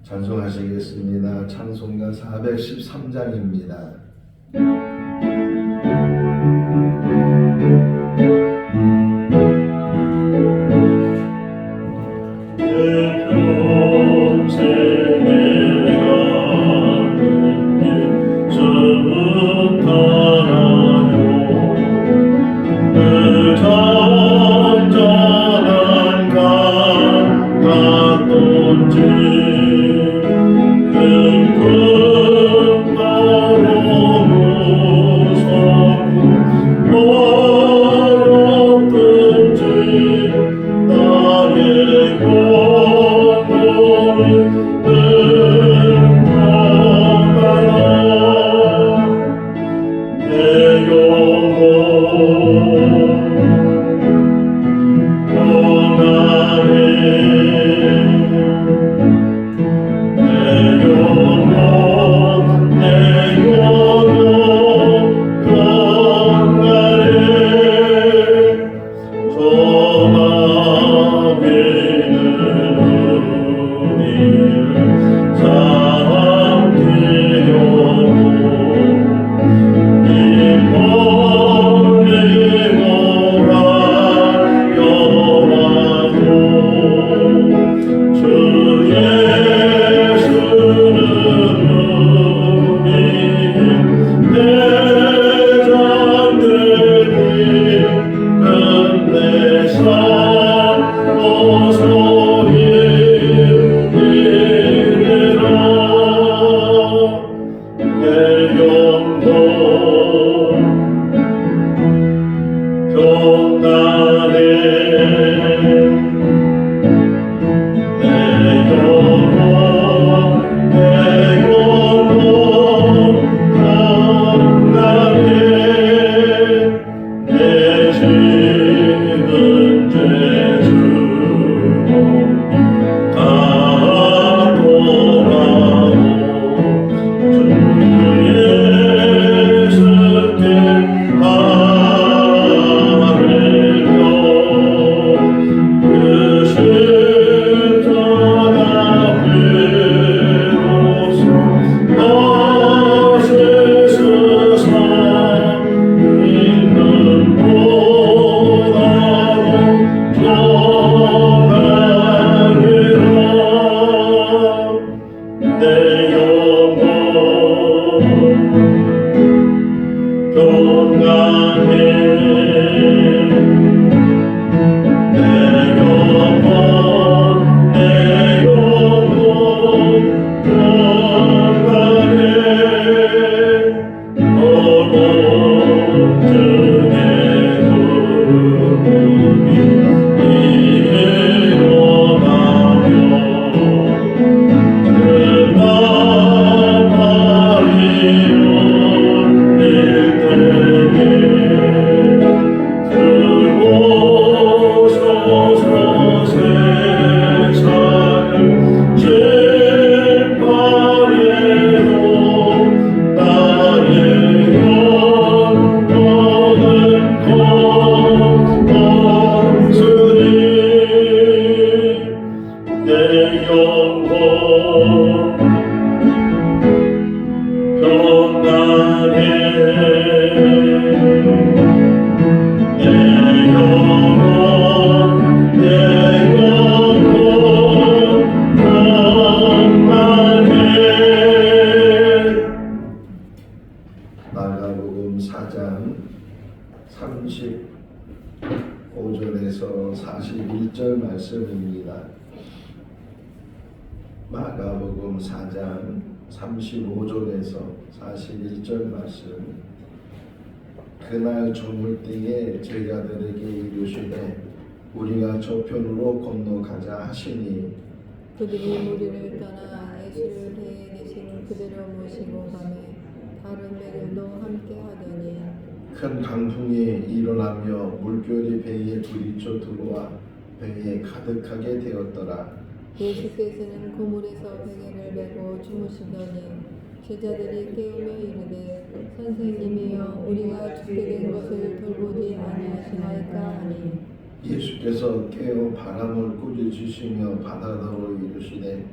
찬송하시겠습니다. 찬송가 413장입니다. 마가복음 4장 35절에서 41절 말씀입니다. 마가복음 4장 35절에서 41절 말씀. 그날 저물 때에 제자들에게 이르시되 우리가 저편으로 건너가자 하시니 그들이 무리를 떠나 예수를 배에 계신 그대로 모시고 가매 다른 배들도 함께 하더니 큰 강풍이 일어나며 물결이 배에 부딪혀 들어와 배에 가득하게 되었더라. 예수께서는 그물에서 베개를 메고 주무시더니 제자들이 깨우며 이르되 선생님이여 우리가 죽게 된 것을 돌보지 아니하시나이까 하니 예수께서 깨어 바람을 꾸짖으시며 바다더러 이르시되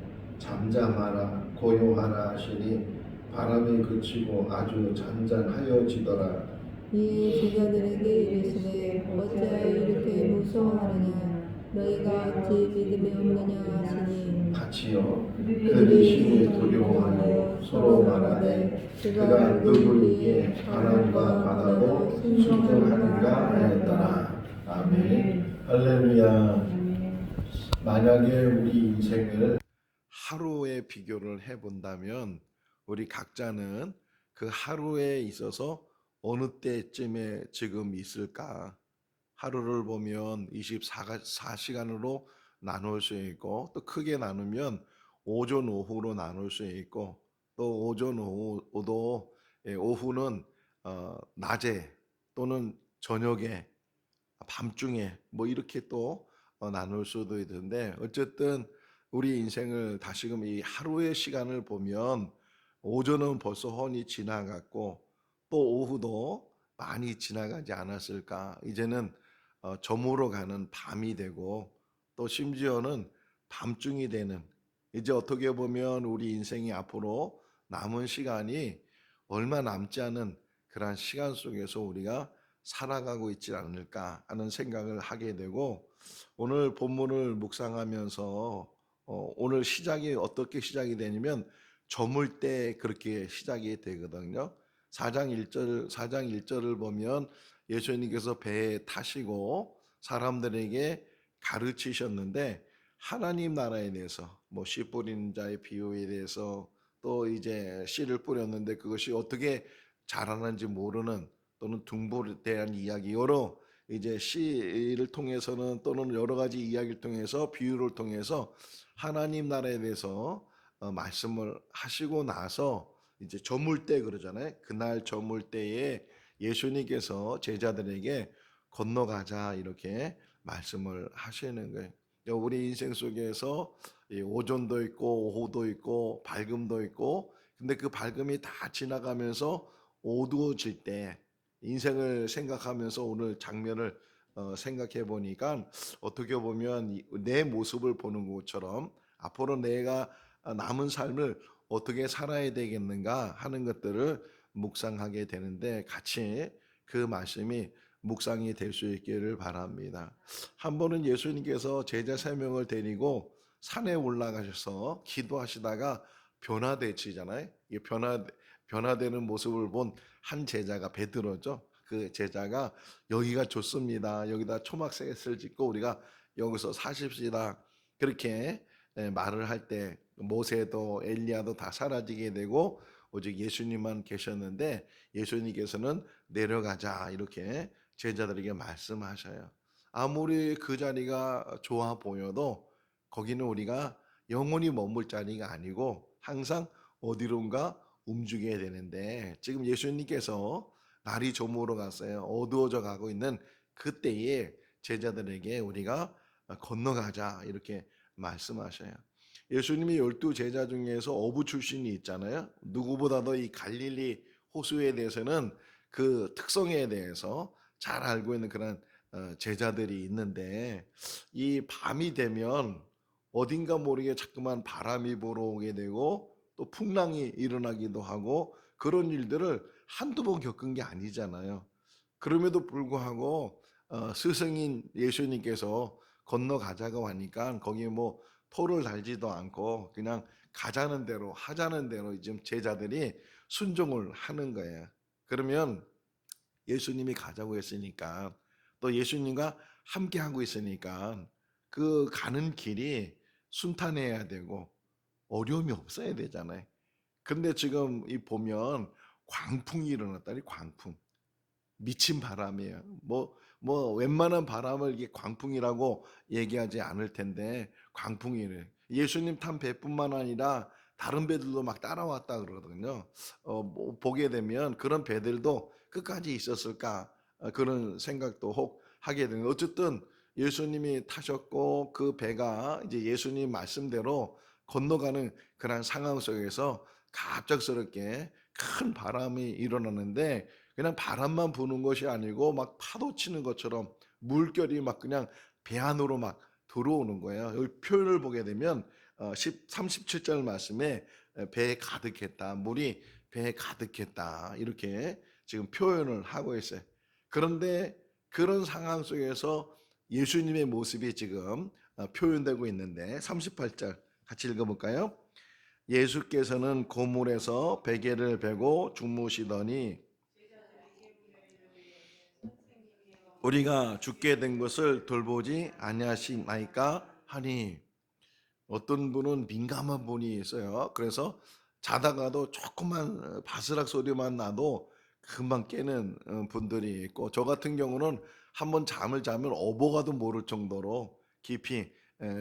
잠잠하라 고요하라 하시니 바람이 그치고 아주 잔잔하여지더라. 이에 제자들에게 이르시되 어찌하여 이렇게 무서워하느냐 너희가 어찌 믿음이 없느냐 하시니 같이요 그들이 심히 두려워하여 서로 말하되 그가 누구이기에 바람과 바다도 순종하는가 하였더라. 아멘. 할렐루야. 만약에 우리 인생을 하루에 비교를 해본다면 우리 각자는 그 하루에 있어서 어느 때쯤에 지금 있을까? 하루를 보면 24시간으로 나눌 수 있고 또 크게 나누면 오전 오후로 나눌 수 있고 또 오전 오후도 오후는 낮에 또는 저녁에 밤중에 뭐 이렇게 또 나눌 수도 있는데 어쨌든 우리 인생을 다시금 이 하루의 시간을 보면 오전은 벌써 훤히 지나갔고 또 오후도 많이 지나가지 않았을까. 이제는 저물어 가는 밤이 되고 또 심지어는 밤중이 되는 이제 어떻게 보면 우리 인생이 앞으로 남은 시간이 얼마 남지 않은 그러한 시간 속에서 우리가 살아가고 있지 않을까 하는 생각을 하게 되고 오늘 본문을 묵상하면서 오늘 시작이 어떻게 시작이 되냐면 저물 때 그렇게 시작이 되거든요. 4장 1절을 보면 예수님께서 배에 타시고 사람들에게 가르치셨는데 하나님 나라에 대해서 뭐 씨 뿌리는 자의 비유에 대해서 또 이제 씨를 뿌렸는데 그것이 어떻게 자라는지 모르는 또는 둥보에 대한 이야기 여러 이제 씨를 통해서는 또는 여러 가지 이야기를 통해서 비유를 통해서 하나님 나라에 대해서 말씀을 하시고 나서 이제 저물 때 그러잖아요. 그날 저물 때에 예수님께서 제자들에게 건너가자 이렇게 말씀을 하시는 거예요. 우리 인생 속에서 오전도 있고 오후도 있고 밝음도 있고 근데 그 밝음이 다 지나가면서 어두워질 때 인생을 생각하면서 오늘 장면을 생각해 보니까 어떻게 보면 내 모습을 보는 것처럼 앞으로 내가 남은 삶을 어떻게 살아야 되겠는가 하는 것들을 묵상하게 되는데 같이 그 말씀이 묵상이 될 수 있기를 바랍니다. 한 번은 예수님께서 제자 3명을 데리고 산에 올라가셔서 기도하시다가 변화되시잖아요. 이 변화되는 모습을 본 한 제자가 베드로죠. 그 제자가 여기가 좋습니다. 여기다 초막셋을 짓고 우리가 여기서 사십시다. 그렇게 말을 할 때 모세도 엘리야도 다 사라지게 되고 오직 예수님만 계셨는데 예수님께서는 내려가자 이렇게 제자들에게 말씀하셔요. 아무리 그 자리가 좋아 보여도 거기는 우리가 영원히 머물 자리가 아니고 항상 어디론가 움직여야 되는데 지금 예수님께서 날이 저물어 갔어요. 어두워져 가고 있는 그때에 제자들에게 우리가 건너가자 이렇게 말씀하셔요. 예수님이 12 제자 중에서 어부 출신이 있잖아요. 누구보다도 이 갈릴리 호수에 대해서는 그 특성에 대해서 잘 알고 있는 그런 제자들이 있는데 이 밤이 되면 어딘가 모르게 자꾸만 바람이 불어오게 되고 또 풍랑이 일어나기도 하고 그런 일들을 한두 번 겪은 게 아니잖아요. 그럼에도 불구하고 스승인 예수님께서 건너가자고 하니까 거기에 뭐 토를 달지도 않고 그냥 가자는 대로 하자는 대로 지금 제자들이 순종을 하는 거예요. 그러면 예수님이 가자고 했으니까 또 예수님과 함께 하고 있으니까 그 가는 길이 순탄해야 되고 어려움이 없어야 되잖아요. 근데 지금 이 보면 광풍이 일어났다니 광풍. 미친 바람이에요. 뭐 웬만한 바람을 이게 광풍이라고 얘기하지 않을 텐데 광풍이래. 예수님 탄 배뿐만 아니라 다른 배들도 막 따라왔다 그러거든요. 뭐 보게 되면 그런 배들도 끝까지 있었을까 그런 생각도 혹 하게 되는. 어쨌든 예수님이 타셨고 그 배가 이제 예수님 말씀대로 건너가는 그런 상황 속에서 갑작스럽게 큰 바람이 일어나는데 그냥 바람만 부는 것이 아니고 막 파도 치는 것처럼 물결이 막 그냥 배 안으로 막 들어오는 거예요. 여기 표현을 보게 되면 37절 말씀에 배에 가득했다. 물이 배에 가득했다. 이렇게 지금 표현을 하고 있어요. 그런데 그런 상황 속에서 예수님의 모습이 지금 표현되고 있는데 38절 같이 읽어볼까요? 예수께서는 고물에서 베개를 베고 주무시더니 우리가 죽게 된 것을 돌보지 아니하시나이까 하니 어떤 분은 민감한 분이 있어요. 그래서 자다가도 조그만 바스락 소리만 나도 금방 깨는 분들이 있고 저 같은 경우는 한번 잠을 자면 어버가도 모를 정도로 깊이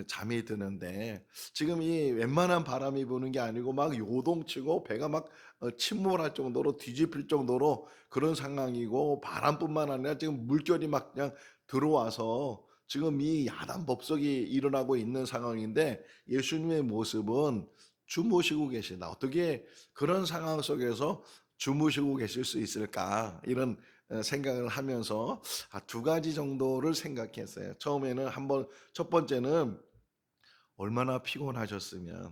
잠이 드는데 지금 이 웬만한 바람이 부는 게 아니고 막 요동치고 배가 막 침몰할 정도로 뒤집힐 정도로 그런 상황이고 바람뿐만 아니라 지금 물결이 막 그냥 들어와서 지금 이 야단 법석이 일어나고 있는 상황인데 예수님의 모습은 주무시고 계시다. 어떻게 그런 상황 속에서 주무시고 계실 수 있을까? 이런 생각을 하면서 두 가지 정도를 생각했어요. 처음에는 한번 첫 번째는 얼마나 피곤하셨으면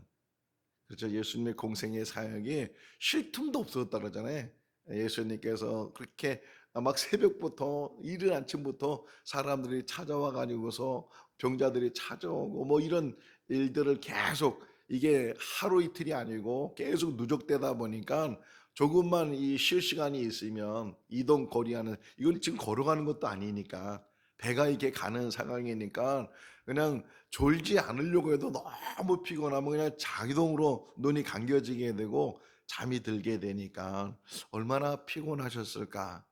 그렇죠. 예수님의 공생의 사역이 쉴 틈도 없었다 그러잖아요. 예수님께서 그렇게 막 새벽부터 이른 아침부터 사람들이 찾아와 가지고서 병자들이 찾아오고 뭐 이런 일들을 계속 이게 하루 이틀이 아니고 계속 누적되다 보니까 조금만 이 쉴 시간이 있으면 이동 거리하는 이건 지금 걸어가는 것도 아니니까 배가 이렇게 가는 상황이니까 그냥 졸지 않으려고 해도 너무 피곤하면 그냥 자기동으로 눈이 감겨지게 되고 잠이 들게 되니까 얼마나 피곤하셨을까.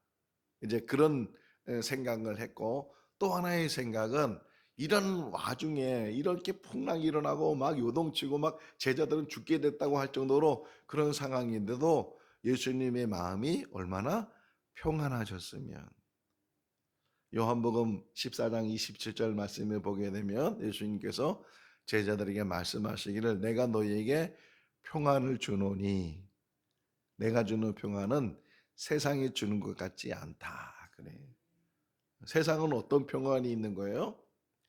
이제 그런 생각을 했고 또 하나의 생각은 이런 와중에 이렇게 풍랑이 일어나고 막 요동치고 막 제자들은 죽게 됐다고 할 정도로 그런 상황인데도 예수님의 마음이 얼마나 평안하셨으면 요한복음 14장 27절 말씀을 보게 되면 예수님께서 제자들에게 말씀하시기를 내가 너희에게 평안을 주노니 내가 주는 평안은 세상이 주는 것 같지 않다. 그래. 세상은 어떤 평안이 있는 거예요?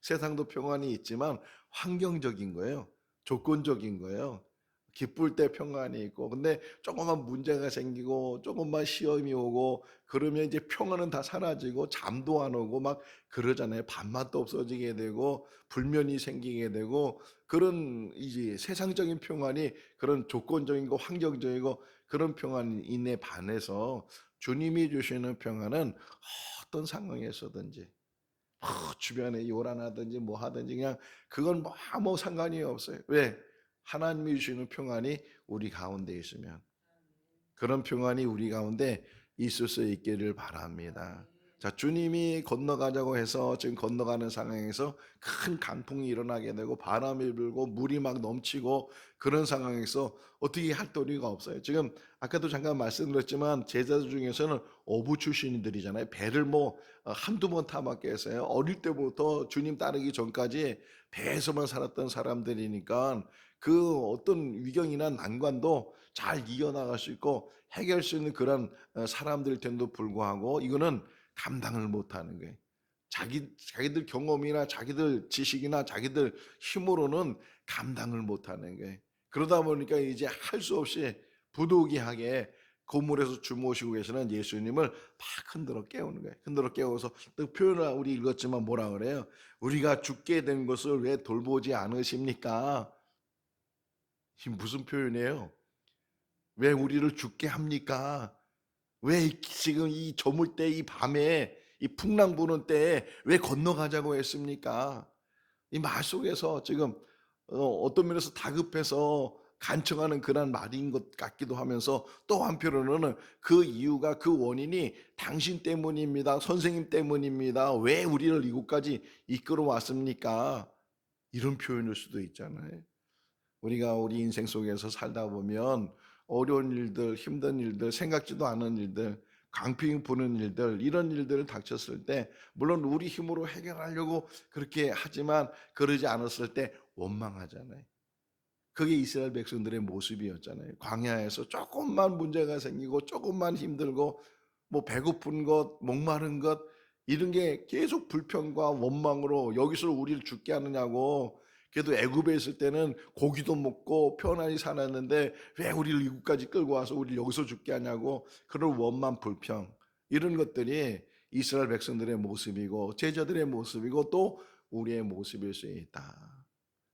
세상도 평안이 있지만 환경적인 거예요. 조건적인 거예요. 기쁠 때 평안이 있고 근데 조금만 문제가 생기고 조금만 시험이 오고 그러면 이제 평안은 다 사라지고 잠도 안 오고 막 그러잖아요. 밥맛도 없어지게 되고 불면이 생기게 되고 그런 이제 세상적인 평안이 그런 조건적인 거 환경적이고 그런 평안인에 반해서 주님이 주시는 평안은 어떤 상황에서든지 주변에 요란하든지 뭐 하든지 그냥 그건 뭐 아무 상관이 없어요. 왜? 하나님이 주시는 평안이 우리 가운데 있으면 그런 평안이 우리 가운데 있을 수 있기를 바랍니다. 자, 주님이 건너가자고 해서 지금 건너가는 상황에서 큰 강풍이 일어나게 되고 바람이 불고 물이 막 넘치고 그런 상황에서 어떻게 할 도리가 없어요. 지금 아까도 잠깐 말씀드렸지만 제자들 중에서는 어부 출신들이잖아요. 배를 뭐 한두 번 타봤게 했어요. 어릴 때부터 주님 따르기 전까지 배에서만 살았던 사람들이니까 그 어떤 위경이나 난관도 잘 이겨나갈 수 있고 해결할 수 있는 그런 사람들 텐데도 불구하고 이거는 감당을 못하는 거예요. 자기들 경험이나 자기들 지식이나 자기들 힘으로는 감당을 못하는 거예요. 그러다 보니까 이제 할 수 없이 부득이하게 고물에서 주무시고 계시는 예수님을 막 흔들어 깨우는 거예요. 흔들어 깨워서 또 표현을 우리 읽었지만 뭐라 그래요? 우리가 죽게 된 것을 왜 돌보지 않으십니까? 이 무슨 표현이에요? 왜 우리를 죽게 합니까? 왜 지금 이 저물 때 이 밤에 이 풍랑 부는 때에 왜 건너가자고 했습니까? 이 말 속에서 지금 어떤 면에서 다급해서 간청하는 그런 말인 것 같기도 하면서 또 한편으로는 그 이유가 그 원인이 당신 때문입니다. 선생님 때문입니다. 왜 우리를 이곳까지 이끌어 왔습니까? 이런 표현일 수도 있잖아요. 우리가 우리 인생 속에서 살다 보면 어려운 일들, 힘든 일들, 생각지도 않은 일들, 강풍이 부는 일들, 이런 일들을 닥쳤을 때 물론 우리 힘으로 해결하려고 그렇게 하지만 그러지 않았을 때 원망하잖아요. 그게 이스라엘 백성들의 모습이었잖아요. 광야에서 조금만 문제가 생기고 조금만 힘들고 뭐 배고픈 것, 목마른 것 이런 게 계속 불평과 원망으로 여기서 우리를 죽게 하느냐고 그래도 애굽에 있을 때는 고기도 먹고 편안히 살았는데 왜 우리를 이곳까지 끌고 와서 우리를 여기서 죽게 하냐고 그런 원만 불평, 이런 것들이 이스라엘 백성들의 모습이고 제자들의 모습이고 또 우리의 모습일 수 있다.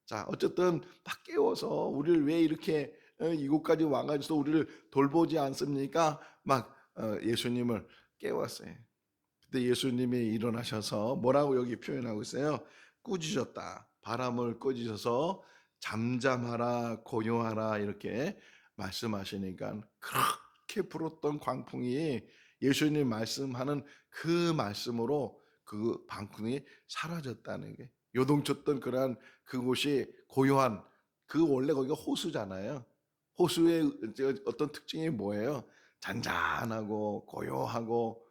자, 어쨌든 막 깨워서 우리를 왜 이렇게 이곳까지 와가지고 우리를 돌보지 않습니까? 막 예수님을 깨웠어요. 그때 예수님이 일어나셔서 뭐라고 여기 표현하고 있어요? 꾸짖었다. 바람을 꾸짖어서 잠잠하라, 고요하라 이렇게 말씀하시니까 그렇게 불었던 광풍이 예수님 말씀하는 그 말씀으로 그 광풍이 사라졌다는 게, 요동쳤던 그러한 그곳이 고요한, 그 원래 거기가 호수잖아요. 호수의 어떤 특징이 뭐예요? 잔잔하고 고요하고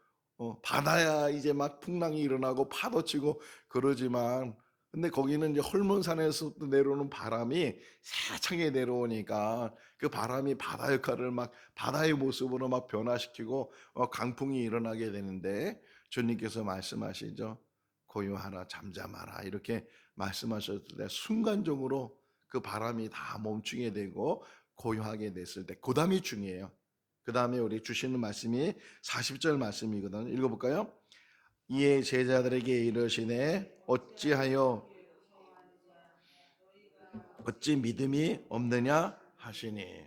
바다야 이제 막 풍랑이 일어나고 파도 치고 그러지만, 근데 거기는 이제 헐몬산에서 내려오는 바람이 세차게 내려오니까 그 바람이 바다 역할을 막 바다의 모습으로 막 변화시키고 강풍이 일어나게 되는데, 주님께서 말씀하시죠. 고요하라, 잠잠하라 이렇게 말씀하셨을 때 순간적으로 그 바람이 다 멈추게 되고 고요하게 됐을 때, 그 다음이 중요해요. 그 다음에 우리 주시는 말씀이 40절 말씀이거든요. 읽어볼까요? 이에 제자들에게 이르시되 어찌 믿음이 없느냐 하시니,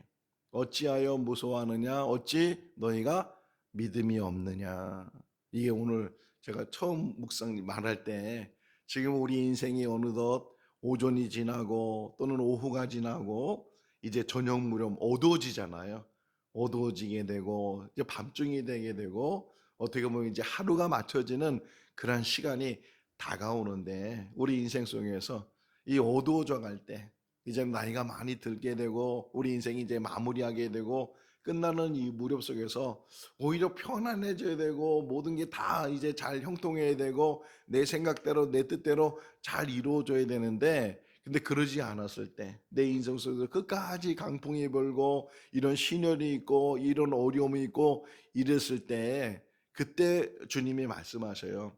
어찌하여 무서워하느냐, 어찌 너희가 믿음이 없느냐. 이게 오늘 제가 처음 묵상 말할 때, 지금 우리 인생이 어느덧 오전이 지나고 또는 오후가 지나고 이제 저녁 무렵 어두워지잖아요. 어두워지게 되고 이제 밤중이 되게 되고 어떻게 보면 이제 하루가 맞춰지는 그런 시간이 다가오는데, 우리 인생 속에서 이 어두워져 갈 때, 이제 나이가 많이 들게 되고 우리 인생이 이제 마무리하게 되고 끝나는 이 무렵 속에서 오히려 편안해져야 되고 모든 게 다 이제 잘 형통해야 되고 내 생각대로 내 뜻대로 잘 이루어져야 되는데, 근데 그러지 않았을 때 내 인생 속에서 끝까지 강풍이 불고 이런 시련이 있고 이런 어려움이 있고 이랬을 때, 그때 주님이 말씀하셔요.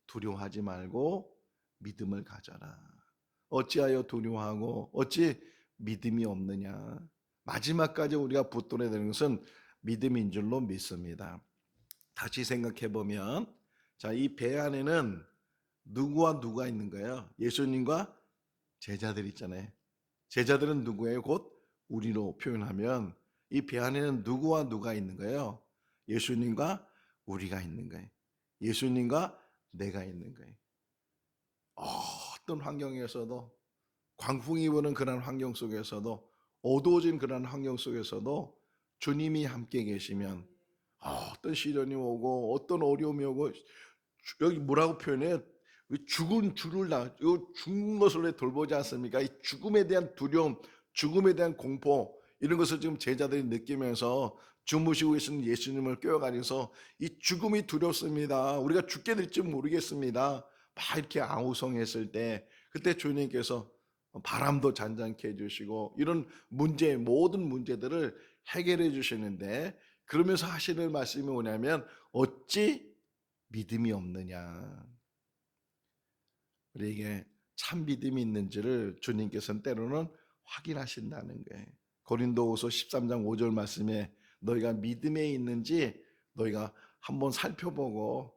두려워하지 말고 믿음을 가져라. 어찌하여 두려워하고 어찌 믿음이 없느냐. 마지막까지 우리가 붙들어야 되는 것은 믿음인 줄로 믿습니다. 다시 생각해 보면, 자, 이 배 안에는 누구와 누가 있는 거예요? 예수님과 제자들 있잖아요. 제자들은 누구예요? 곧 우리로 표현하면 이 배 안에는 누구와 누가 있는 거예요? 예수님과 우리가 있는 거예요. 예수님과 내가 있는 거예요. 어떤 환경에서도, 광풍이 부는 그런 환경 속에서도, 어두워진 그런 환경 속에서도 주님이 함께 계시면 어떤 시련이 오고 어떤 어려움이 오고, 여기 뭐라고 표현해요? 죽은 줄을 이거 죽은 것을 왜 돌보지 않습니까? 이 죽음에 대한 두려움, 죽음에 대한 공포, 이런 것을 지금 제자들이 느끼면서 주무시고 계시는 예수님을 꿰어가면서 이 죽음이 두렵습니다. 우리가 죽게 될지 모르겠습니다. 막 이렇게 아우성했을 때, 그때 주님께서 바람도 잔잔케 해주시고 이런 문제, 모든 문제들을 해결해 주시는데, 그러면서 하시는 말씀이 뭐냐면 어찌 믿음이 없느냐. 우리에게 참 믿음이 있는지를 주님께서는 때로는 확인하신다는 거예요. 고린도후서 13장 5절 말씀에 너희가 믿음에 있는지 너희가 한번 살펴보고,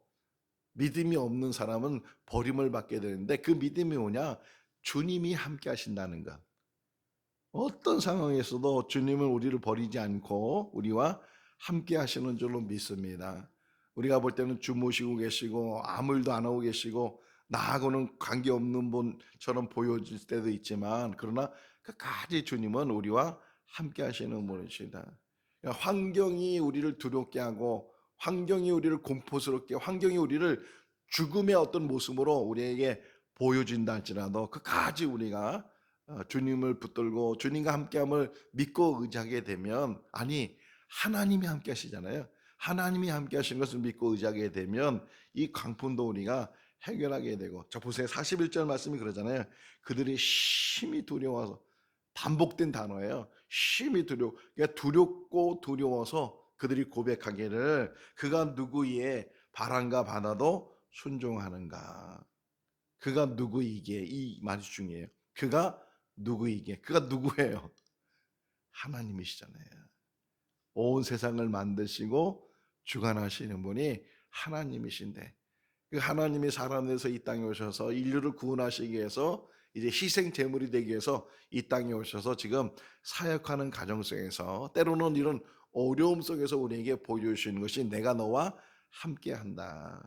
믿음이 없는 사람은 버림을 받게 되는데 그 믿음이 뭐냐? 주님이 함께 하신다는 것. 어떤 상황에서도 주님은 우리를 버리지 않고 우리와 함께 하시는 줄로 믿습니다. 우리가 볼 때는 주무시고 계시고 아무 일도 안 하고 계시고 나하고는 관계없는 분처럼 보여질 때도 있지만, 그러나 끝까지 주님은 우리와 함께 하시는 분이시다. 그러니까 환경이 우리를 두렵게 하고 환경이 우리를 공포스럽게, 환경이 우리를 죽음의 어떤 모습으로 우리에게 보여진다 할지라도 끝까지 우리가 주님을 붙들고 주님과 함께함을 믿고 의지하게 되면, 아니 하나님이 함께 하시잖아요. 하나님이 함께 하시는 것을 믿고 의지하게 되면 이 강풍도 우리가 해결하게 되고, 자 보세요. 41절 말씀이 그러잖아요. 그들이 심히 두려워서, 반복된 단어예요. 심히 그러니까 두렵고 두려워서 그들이 고백하기를 그가 누구이에 바람과 바다도 순종하는가. 그가 누구이기에, 이 말이 중요해요. 그가 누구이게? 그가 누구예요? 하나님이시잖아요. 온 세상을 만드시고 주관하시는 분이 하나님이신데, 그 하나님이 사람 돼서 이 땅에 오셔서 인류를 구원하시기 위해서 이제 희생 제물이 되기 위해서 이 땅에 오셔서 지금 사역하는 과정 속에서 때로는 이런 어려움 속에서 우리에게 보여주시는 것이 내가 너와 함께한다.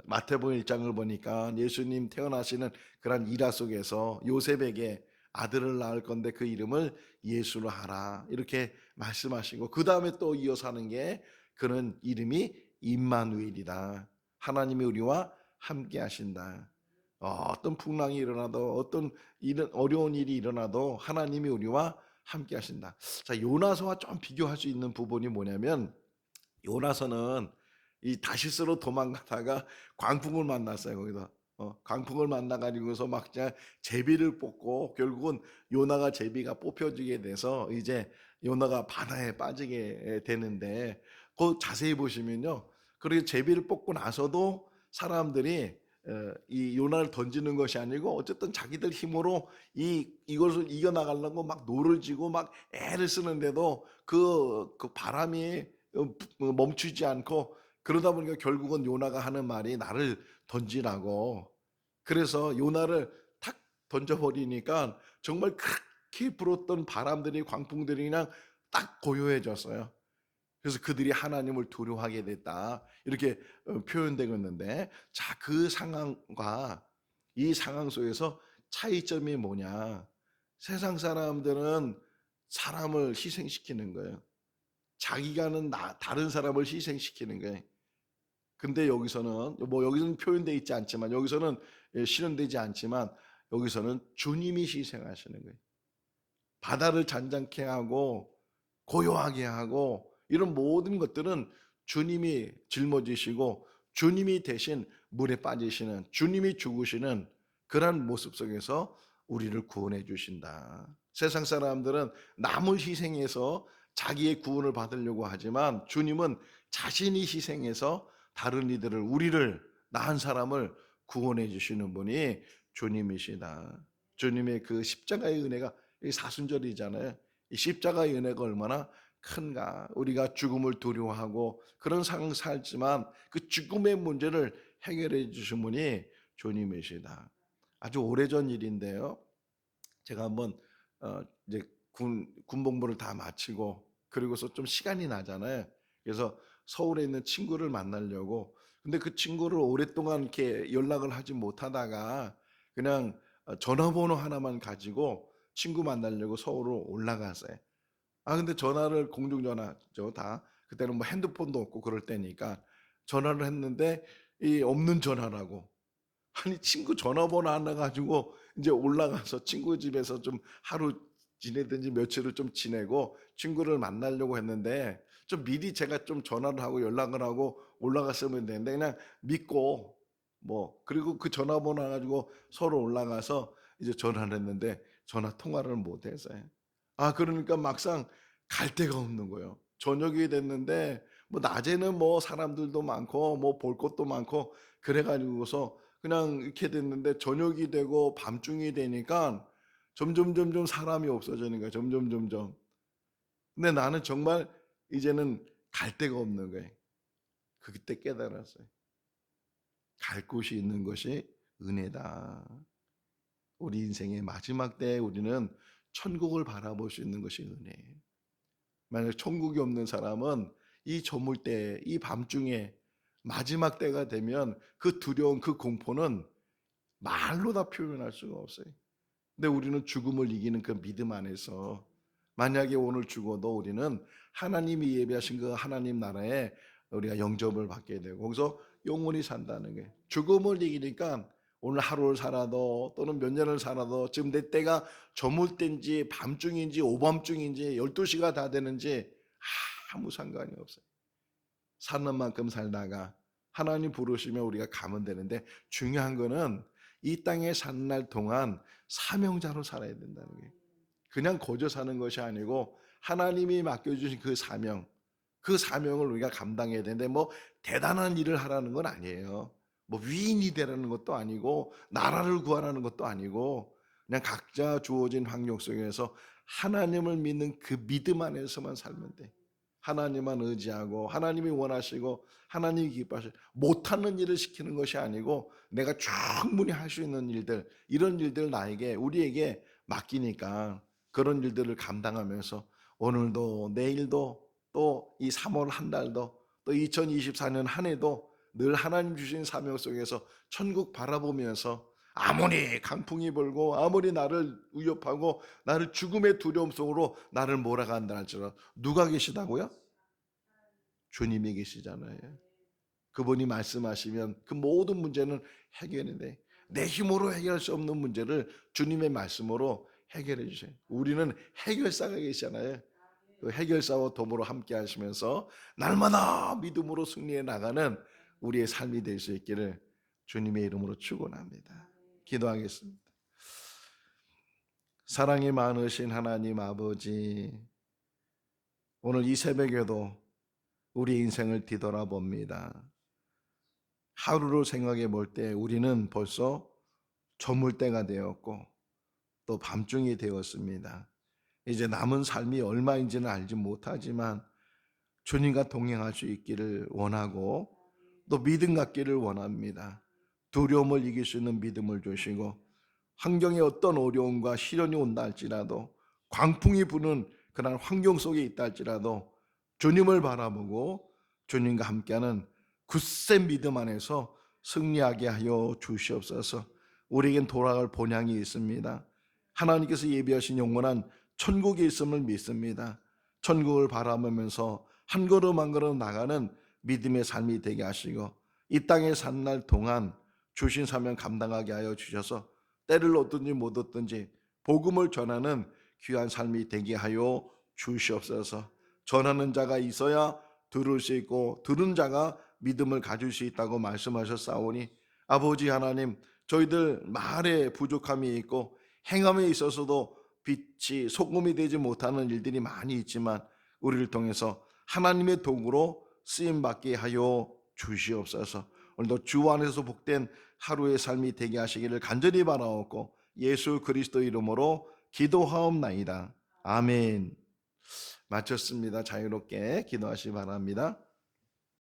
마태복음 1장을 보니까 예수님 태어나시는 그런 일화 속에서 요셉에게 아들을 낳을 건데 그 이름을 예수로 하라 이렇게 말씀하시고, 그 다음에 또 이어서 하는 게 그는 이름이 임마누엘이다. 하나님이 우리와 함께 하신다. 어떤 풍랑이 일어나도 어떤 어려운 일이 일어나도 하나님이 우리와 함께 하신다. 자, 요나서와 좀 비교할 수 있는 부분이 뭐냐면, 요나서는 이 다시스로 도망가다가 광풍을 만났어요. 거기서 광풍을 만나가지고서 막 그냥 제비를 뽑고 결국은 요나가 제비가 뽑혀지게 돼서 이제 요나가 바다에 빠지게 되는데, 그 자세히 보시면요, 그렇게 제비를 뽑고 나서도 사람들이 이 요나를 던지는 것이 아니고 어쨌든 자기들 힘으로 이것을 이겨나가려고 막 노를 지고 막 애를 쓰는데도 그 바람이 멈추지 않고, 그러다 보니까 결국은 요나가 하는 말이 나를 던지라고. 그래서 요나를 탁 던져버리니까 정말 크게 불었던 바람들이, 광풍들이 그냥 딱 고요해졌어요. 그래서 그들이 하나님을 두려워하게 됐다 이렇게 표현되고 있는데, 자, 그 상황과 이 상황 속에서 차이점이 뭐냐? 세상 사람들은 사람을 희생시키는 거예요. 자기가는 다른 사람을 희생시키는 거예요. 근데 여기서는 표현되어 있지 않지만, 여기서는 실현되지 않지만, 여기서는 주님이 희생하시는 거예요. 바다를 잔잔케 하고 고요하게 하고 이런 모든 것들은 주님이 짊어지시고 주님이 대신 물에 빠지시는, 주님이 죽으시는 그러한 모습 속에서 우리를 구원해 주신다. 세상 사람들은 남을 희생해서 자기의 구원을 받으려고 하지만, 주님은 자신이 희생해서 다른 이들을, 우리를, 나 한 사람을 구원해 주시는 분이 주님이시다. 주님의 그 십자가의 은혜가 사순절이잖아요. 이 십자가의 은혜가 얼마나 큰가. 우리가 죽음을 두려워하고 그런 상황 살지만 그 죽음의 문제를 해결해 주신 분이 주님이시다. 아주 오래전 일인데요. 제가 한번 이제 군복무를 다 마치고 그리고서 좀 시간이 나잖아요. 그래서 서울에 있는 친구를 만나려고, 근데 그 친구를 오랫동안 이렇게 연락을 하지 못하다가 그냥 전화번호 하나만 가지고 친구 만나려고 서울로 올라갔어요. 근데 전화를, 공중전화죠, 다. 그때는 뭐 핸드폰도 없고 그럴 때니까 전화를 했는데 이 없는 전화라고. 아니, 친구 전화번호 하나 가지고 이제 올라가서 친구 집에서 좀 하루 지내든지 며칠을 좀 지내고 친구를 만나려고 했는데, 좀 미리 제가 좀 전화를 하고 연락을 하고 올라갔으면 되는데 그냥 믿고 그리고 그 전화번호 가지고 서로 올라가서 이제 전화를 했는데 전화 통화를 못 했어요. 그러니까 막상 갈 데가 없는 거예요. 저녁이 됐는데 낮에는 사람들도 많고 볼 것도 많고 그래가지고서 그냥 이렇게 됐는데, 저녁이 되고 밤중이 되니까 점점 사람이 없어지는 거예요. 점점. 근데 나는 정말 이제는 갈 데가 없는 거예요. 그때 깨달았어요. 갈 곳이 있는 것이 은혜다. 우리 인생의 마지막 때에 우리는 천국을 바라볼 수 있는 것이 은혜예요. 만약 천국이 없는 사람은 이 저물 때, 이 밤중에 마지막 때가 되면 그 두려움, 그 공포는 말로 다 표현할 수가 없어요. 근데 우리는 죽음을 이기는 그 믿음 안에서, 만약에 오늘 죽어도 우리는 하나님이 예비하신 그 하나님 나라에 우리가 영접을 받게 되고 거기서 영원히 산다는 게, 죽음을 이기니까 오늘 하루를 살아도 또는 몇 년을 살아도 지금 내 때가 저물 때인지 밤중인지 오밤중인지 12시가 다 되는지 아무 상관이 없어요. 사는 만큼 살다가 하나님 부르시면 우리가 가면 되는데, 중요한 거는 이 땅에 사는 날 동안 사명자로 살아야 된다는 게, 그냥 거저 사는 것이 아니고 하나님이 맡겨주신 그 사명, 그 사명을 우리가 감당해야 되는데 대단한 일을 하라는 건 아니에요. 위인이 되라는 것도 아니고 나라를 구하라는 것도 아니고 그냥 각자 주어진 환경 속에서 하나님을 믿는 그 믿음 안에서만 살면 돼. 하나님만 의지하고 하나님이 원하시고 하나님이 기뻐하시고 못하는 일을 시키는 것이 아니고 내가 충분히 할 수 있는 일들, 이런 일들 나에게 우리에게 맡기니까 그런 일들을 감당하면서 오늘도 내일도 또 이 3월 한 달도 또 2024년 한 해도 늘 하나님 주신 사명 속에서 천국 바라보면서 아무리 강풍이 불고 아무리 나를 위협하고 나를 죽음의 두려움 속으로 나를 몰아간다 할지라도 누가 계시다고요? 주님이 계시잖아요. 그분이 말씀하시면 그 모든 문제는 해결이 돼. 내 힘으로 해결할 수 없는 문제를 주님의 말씀으로 해결해 주세요. 우리는 해결사가 계시잖아요. 그 해결사와 더불어 함께 하시면서 날마다 믿음으로 승리해 나가는 우리의 삶이 될 수 있기를 주님의 이름으로 축원합니다. 기도하겠습니다. 사랑이 많으신 하나님 아버지, 오늘 이 새벽에도 우리 인생을 뒤돌아봅니다. 하루를 생각해 볼 때 우리는 벌써 저물 때가 되었고 또 밤중이 되었습니다. 이제 남은 삶이 얼마인지는 알지 못하지만 주님과 동행할 수 있기를 원하고 또 믿음 갖기를 원합니다. 두려움을 이길 수 있는 믿음을 주시고 환경에 어떤 어려움과 시련이 온다 할지라도 광풍이 부는 그런 환경 속에 있다 할지라도 주님을 바라보고 주님과 함께하는 굳센 믿음 안에서 승리하게 하여 주시옵소서. 우리에겐 돌아갈 본향이 있습니다. 하나님께서 예비하신 영원한 천국이 있음을 믿습니다. 천국을 바라보면서 한 걸음 한 걸음 나가는 믿음의 삶이 되게 하시고 이 땅에 산 날 동안 주신 사명 감당하게 하여 주셔서 때를 얻든지 못 얻든지 복음을 전하는 귀한 삶이 되게 하여 주시옵소서. 전하는 자가 있어야 들을 수 있고 들은 자가 믿음을 가질 수 있다고 말씀하셨사오니 아버지 하나님, 저희들 말에 부족함이 있고 행함에 있어서도 빛이 소금이 되지 못하는 일들이 많이 있지만 우리를 통해서 하나님의 도구로 쓰임받게 하여 주시옵소서. 오늘도 주 안에서 복된 하루의 삶이 되게 하시기를 간절히 바라옵고 예수 그리스도 이름으로 기도하옵나이다. 아멘. 마쳤습니다. 자유롭게 기도하시기 바랍니다.